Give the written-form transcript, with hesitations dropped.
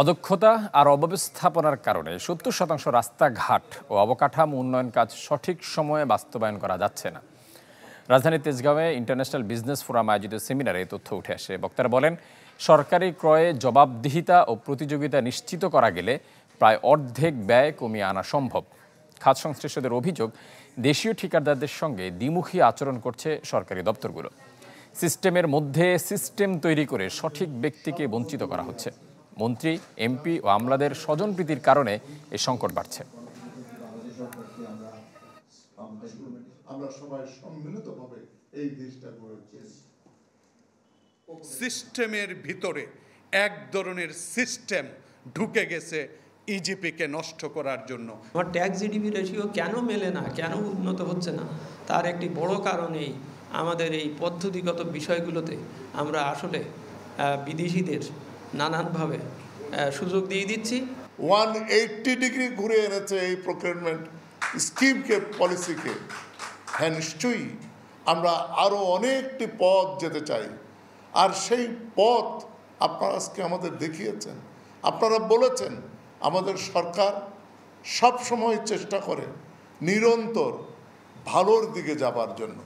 অদক্ষতা আর অব্যবস্থাপনার কারণে ৭০% রাস্তাঘাট ও অবকাঠামো উন্নয়ন কাজ সঠিক সময়ে বাস্তবায়ন করা যাচ্ছে না। রাজধানীর তেজগাঁওয়ে ইন্টারন্যাশনাল বিজনেস ফোরাম আয়োজিত সেমিনারে এই তথ্য উঠে আসে। বক্তারা বলেন, সরকারি ক্রয়ে জবাবদিহিতা ও প্রতিযোগিতা নিশ্চিত করা গেলে প্রায় অর্ধেক ব্যয় কমিয়ে আনা সম্ভব। খাত সংশ্লিষ্টদের অভিযোগ, দেশীয় ঠিকাদারদের সঙ্গে দ্বিমুখী আচরণ করছে সরকারি দপ্তরগুলো। সিস্টেমের মধ্যে সিস্টেম তৈরি করে সঠিক ব্যক্তিকে বঞ্চিত করা হচ্ছে। মন্ত্রী, এমপি ও আমলাদের স্বজনপ্রীতির কারণে এই সংকট বাড়ছে। সিস্টেমের ভিতরে এক ধরনের সিস্টেম ঢুকে গেছে ইজিপিকে নষ্ট করার জন্য। আমার ট্যাক্স জিডিপি রেশিও কেন মেলে না, কেন উন্নত হচ্ছে না, তার একটি বড় কারণেই আমাদের এই পদ্ধতিগত বিষয়গুলোতে আমরা আসলে বিদেশিদের নানানভাবে সুযোগ দিয়ে দিচ্ছি। 180 ডিগ্রি ঘুরে এনেছে এই প্রকিউরমেন্ট স্কিমকে, পলিসিকে। হ্যাঁ, নিশ্চয়ই আমরা আরও অনেকটি পথ যেতে চাই, আর সেই পথ আপনারা আজকে আমাদের দেখিয়েছেন। আপনারা বলেছেন আমাদের সরকার সব সময় চেষ্টা করে নিরন্তর ভালোর দিকে যাবার জন্য।